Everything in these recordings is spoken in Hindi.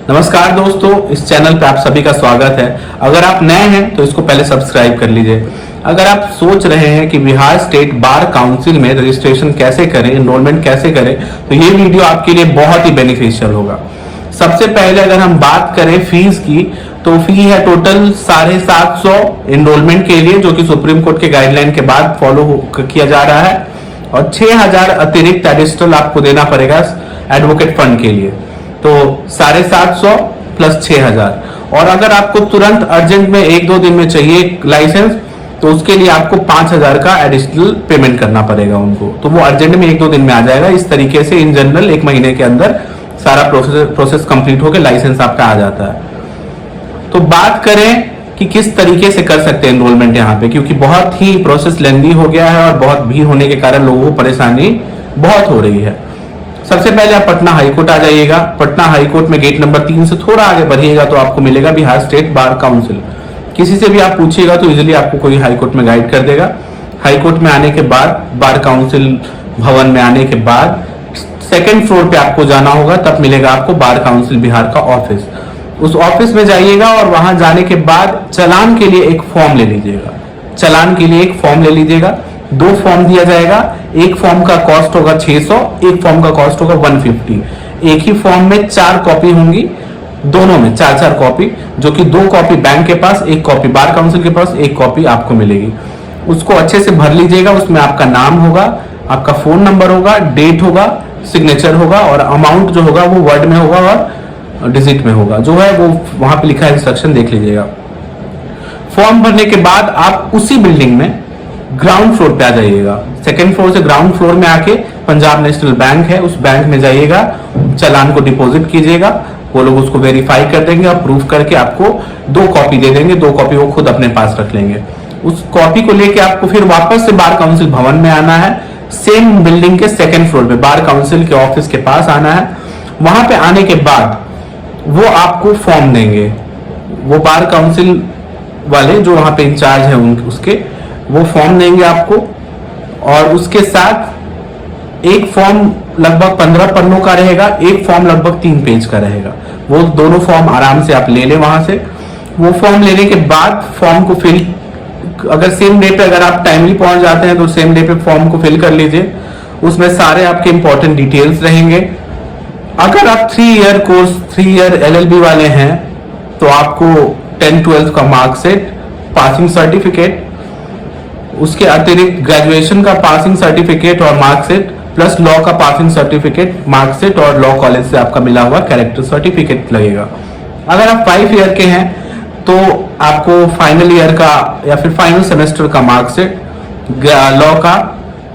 नमस्कार दोस्तों, इस चैनल पे आप सभी का स्वागत है। अगर आप नए हैं तो इसको पहले सब्सक्राइब कर लीजिए। अगर आप सोच रहे हैं कि बिहार स्टेट बार काउंसिल में रजिस्ट्रेशन कैसे करें, एनरोलमेंट कैसे करें, तो ये वीडियो आपके लिए बहुत ही बेनिफिशियल होगा। सबसे पहले अगर हम बात करें फीस की, तो फी है टोटल 750 एनरोलमेंट के लिए, जो कि सुप्रीम कोर्ट के गाइडलाइन के बाद फॉलो किया जा रहा है, और 6000 अतिरिक्त एडिशनल आपको देना पड़ेगा एडवोकेट फंड के लिए। तो 750 प्लस 6000। और अगर आपको तुरंत अर्जेंट में 1-2 दिन में चाहिए लाइसेंस, तो उसके लिए आपको 5000 का एडिशनल पेमेंट करना पड़ेगा उनको। तो वो अर्जेंट में 1-2 दिन में आ जाएगा। इस तरीके से इन जनरल 1 महीने के अंदर सारा प्रोसेस कंप्लीट होकर लाइसेंस आपका आ जाता है। तो बात करें कि किस तरीके से कर सकते हैं एनरोलमेंट यहाँ पे, क्योंकि बहुत ही प्रोसेस लेंदी हो गया है और बहुत भीड़ होने के कारण लोगों को परेशानी बहुत हो रही है। सबसे पहले आप पटना हाईकोर्ट आ जाइएगा। पटना हाईकोर्ट में गेट नंबर 3 से थोड़ा आगे बढ़िएगा तो आपको मिलेगा बिहार स्टेट बार काउंसिल। किसी से भी आप पूछिएगा तो इजीली आपको कोई हाईकोर्ट में गाइड कर देगा। हाईकोर्ट में आने के बाद, बार काउंसिल भवन में आने के बाद 2nd फ्लोर पे आपको जाना होगा, तब मिलेगा आपको बार काउंसिल बिहार का ऑफिस। उस ऑफिस में जाइएगा और वहां जाने के बाद चालान के लिए एक फॉर्म ले लीजिएगा। चालान के लिए एक फॉर्म ले लीजिएगा। 2 फॉर्म दिया जाएगा। एक फॉर्म का कॉस्ट होगा 600, एक फॉर्म का कॉस्ट होगा 150। एक ही फॉर्म में 4 कॉपी होंगी, दोनों में 4-4 कॉपी, जो कि 2 कॉपी बैंक के पास, 1 कॉपी बार काउंसिल के पास, 1 कॉपी आपको मिलेगी। उसको अच्छे से भर लीजिएगा। उसमें आपका नाम होगा, आपका फोन नंबर होगा, डेट होगा, सिग्नेचर होगा, और अमाउंट जो होगा वो वर्ड में होगा और डिजिट में होगा। जो है वो वहां पे लिखा है, इंस्ट्रक्शन देख लीजिएगा। फॉर्म भरने के बाद आप उसी बिल्डिंग में ग्राउंड फ्लोर पे आ जाइएगा। 2nd फ्लोर से ग्राउंड फ्लोर में आके पंजाब नेशनल बैंक है, उस बैंक में जाइएगा, चालान को डिपॉजिट कीजिएगा। वो लोग उसको वेरीफाई कर देंगे और प्रूफ करके आपको 2 कॉपी दे देंगे। 2 कॉपी वो खुद अपने पास रख लेंगे। उस कॉपी को लेके आपको फिर वापस से बार काउंसिल भवन में आना है। सेम बिल्डिंग के 2nd फ्लोर पे बार काउंसिल के ऑफिस के पास आना है। वहां पे आने के बाद वो आपको फॉर्म देंगे। वो बार काउंसिल वाले जो वहां पे इंचार्ज है उसके, वो फॉर्म देंगे आपको। और उसके साथ एक फॉर्म लगभग 15 पन्नों का रहेगा, एक फॉर्म लगभग 3 पेज का रहेगा। वो दोनों फॉर्म आराम से आप ले लें वहां से। वो फॉर्म लेने के बाद फॉर्म को फिल, अगर सेम डे पे अगर आप टाइमली पहुंच जाते हैं तो सेम डे पे फॉर्म को फिल कर लीजिए। उसमें सारे आपके इंपॉर्टेंट डिटेल्स रहेंगे। अगर आप 3 ईयर कोर्स, 3 ईयर LLB वाले हैं, तो आपको 10th-12th का मार्कशीट, पासिंग सर्टिफिकेट, उसके अतिरिक्त ग्रेजुएशन का पासिंग सर्टिफिकेट और मार्कशीट, प्लस लॉ का पासिंग सर्टिफिकेट, मार्कशीट, और लॉ कॉलेज से आपका मिला हुआ कैरेक्टर सर्टिफिकेट लगेगा। अगर आप 5 ईयर के हैं तो आपको फाइनल ईयर का या फिर फाइनल सेमेस्टर का मार्कशीट, लॉ का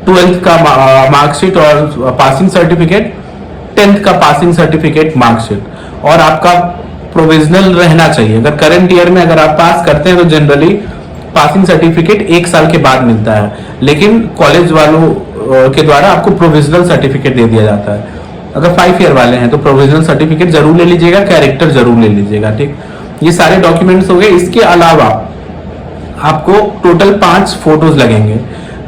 12th का मार्कशीट और पासिंग सर्टिफिकेट, 10th का पासिंग सर्टिफिकेट, मार्कशीट, और आपका प्रोविजनल रहना चाहिए। अगर करंट ईयर में अगर आप पास करते हैं तो जनरली पासिंग सर्टिफिकेट 1 साल के बाद मिलता है, लेकिन कॉलेज वालों के द्वारा आपको प्रोविजनल सर्टिफिकेट दे दिया जाता है। अगर 5 ईयर वाले हैं तो प्रोविजनल सर्टिफिकेट जरूर ले लीजिएगा, कैरेक्टर जरूर ले लीजिएगा। ठीक, ये सारे डॉक्यूमेंट्स हो गए। इसके अलावा आपको टोटल 5 फोटोज लगेंगे।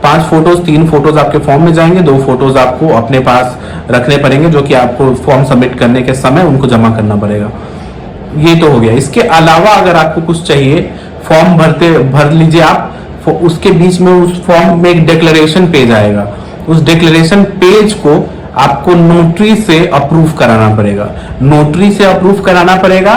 5 फोटोज, 3 फोटोज आपके फॉर्म में जाएंगे, 2 फोटोज आपको अपने पास रखने पड़ेंगे, जो कि आपको फॉर्म सबमिट करने के समय उनको जमा करना पड़ेगा। ये तो हो गया। इसके अलावा अगर आपको कुछ चाहिए, फॉर्म भर लीजिए आप। उसके बीच में उस फॉर्म में एक डिक्लेरेशन पेज आएगा। उस डिक्लेरेशन पेज को आपको नोटरी से अप्रूव कराना पड़ेगा। नोटरी से अप्रूव कराना पड़ेगा,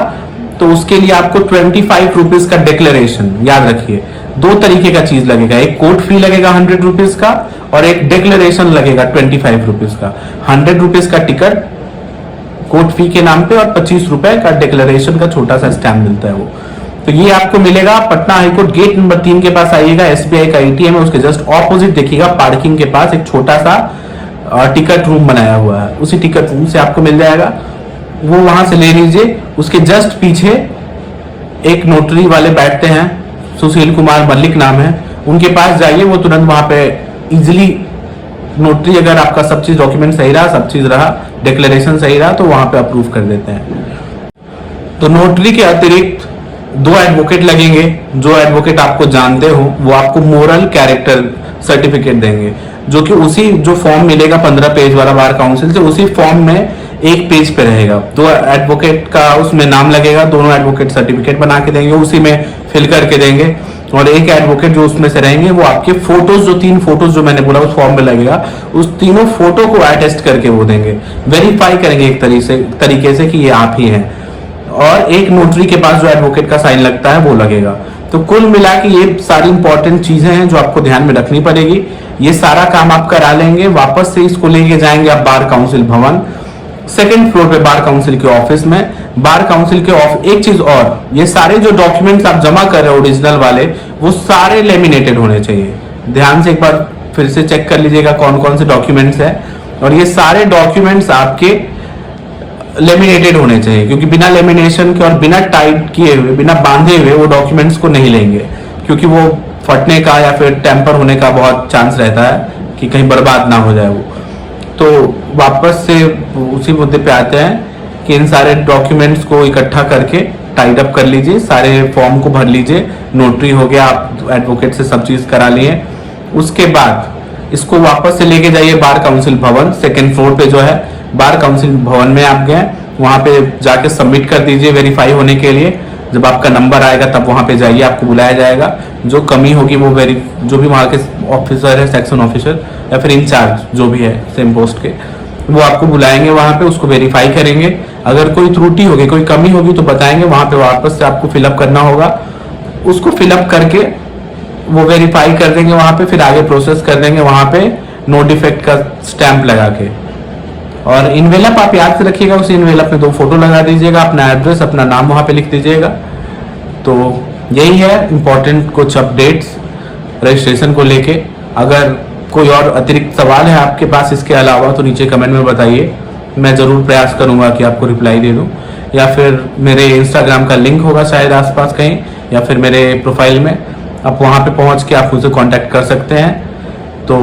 तो उसके लिए आपको 25 रुपीज का डिक्लेरेशन, याद रखिए 2 तरीके का चीज लगेगा। एक कोर्ट फी लगेगा 100 रुपीज का, और एक डिक्लेरेशन लगेगा 25 रुपीज का। 100 रुपीज का टिकट कोर्ट फी के नाम पे और 25 रुपए का डिक्लेरेशन का छोटा सा स्टैम्प मिलता है वो। तो ये आपको मिलेगा पटना हाईकोर्ट गेट नंबर 3 के पास आइएगा। SBI का ATM है, उसके जस्ट ऑपोजिट देखिएगा, पार्किंग के पास एक छोटा सा टिकट रूम बनाया हुआ है। उसी टिकट रूम से आपको मिल जाएगा, वो वहां से ले लीजिए। उसके जस्ट पीछे एक नोटरी वाले बैठते हैं, सुशील कुमार मल्लिक नाम है, उनके पास जाइए। वो तुरंत वहां पे इजिली नोटरी, अगर आपका सब चीज डॉक्यूमेंट सही रहा, सब चीज रहा, डिक्लेरेशन सही रहा, तो वहां पे अप्रूव कर देते हैं। तो नोटरी के अतिरिक्त 2 एडवोकेट लगेंगे। जो एडवोकेट आपको जानते हो वो आपको मोरल कैरेक्टर सर्टिफिकेट देंगे, जो कि उसी जो फॉर्म मिलेगा 15 पेज वाला बार काउंसिल से, उसी फॉर्म में एक पेज पे रहेगा। दो एडवोकेट का उसमें नाम लगेगा, दोनों एडवोकेट सर्टिफिकेट बना के देंगे, उसी में फिल करके देंगे। और एक एडवोकेट जो उसमें से रहेंगे वो आपके फोटोज, जो 3 फोटोज जो मैंने बोला उस फॉर्म में लगेगा, उस तीनों फोटो को अटेस्ट करके वो देंगे, वेरीफाई करेंगे एक तरीके से कि ये आप ही हैं। और एक नोटरी के पास जो एडवोकेट का साइन लगता है वो लगेगा। तो कुल मिला के ये सारी इंपॉर्टेंट चीजें हैं जो आपको ध्यान में रखनी पड़ेगी। ये सारा काम आप करा लेंगे, वापस से इसको लेके जाएंगे आप बार काउंसिल भवन, 2nd फ्लोर पे बार काउंसिल के ऑफिस में। बार काउंसिल के एक चीज और, ये सारे जो डॉक्यूमेंट्स आप जमा कर रहे हो ओरिजिनल वाले, वो सारे लेमिनेटेड होने चाहिए। ध्यान से एक बार फिर से चेक कर लीजिएगा कौन कौन से डॉक्यूमेंट्स है, और ये सारे डॉक्यूमेंट्स आपके लेमिनेटेड होने चाहिए, क्योंकि बिना लेमिनेशन के और बिना टाइट किए हुए, बिना बांधे हुए वो डॉक्यूमेंट्स को नहीं लेंगे, क्योंकि वो फटने का या फिर टेम्पर होने का बहुत चांस रहता है कि कहीं बर्बाद ना हो जाए वो। तो वापस से उसी मुद्दे पे आते हैं कि इन सारे डॉक्यूमेंट्स को इकट्ठा करके टाइड अप कर लीजिए, सारे फॉर्म को भर लीजिए, नोटरी हो गया, आप एडवोकेट से सब चीज करा लिए। उसके बाद इसको वापस से लेके जाइए बार काउंसिल भवन, 2nd फ्लोर पे जो है बार काउंसिल भवन में आप गए, वहां पे जाके सबमिट कर दीजिए वेरीफाई होने के लिए। जब आपका नंबर आएगा तब वहां पे जाइए, आपको बुलाया जाएगा। जो कमी होगी वो जो भी वहां के ऑफिसर है, सेक्शन ऑफिसर या फिर इंचार्ज जो भी है सेम पोस्ट के, वो आपको बुलाएंगे वहां पे, उसको वेरीफाई करेंगे। अगर कोई त्रुटि होगी, कोई कमी होगी तो बताएंगे, वहां पे वापस से आपको फिलअप करना होगा। उसको फिलअप करके वो वेरीफाई कर देंगे वहां पे, फिर आगे प्रोसेस कर देंगे वहां पे नो डिफेक्ट का स्टैंप लगा के। और इनवेलप आप याद से रखिएगा, उस इनवेलप में 2 फोटो लगा दीजिएगा, अपना एड्रेस, अपना नाम वहां पे लिख दीजिएगा। तो यही है इंपॉर्टेंट कुछ अपडेट्स रजिस्ट्रेशन को लेके। अगर कोई और अतिरिक्त सवाल है आपके पास इसके अलावा तो नीचे कमेंट में बताइए, मैं ज़रूर प्रयास करूंगा कि आपको रिप्लाई दे दूं। या फिर मेरे इंस्टाग्राम का लिंक होगा शायद आसपास कहीं, या फिर मेरे प्रोफाइल में, आप वहां पे पहुंच के आप मुझसे कांटेक्ट कर सकते हैं। तो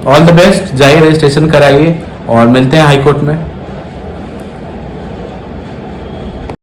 ऑल द बेस्ट, जाइए रजिस्ट्रेशन कराइए और मिलते हैं हाई कोर्ट में।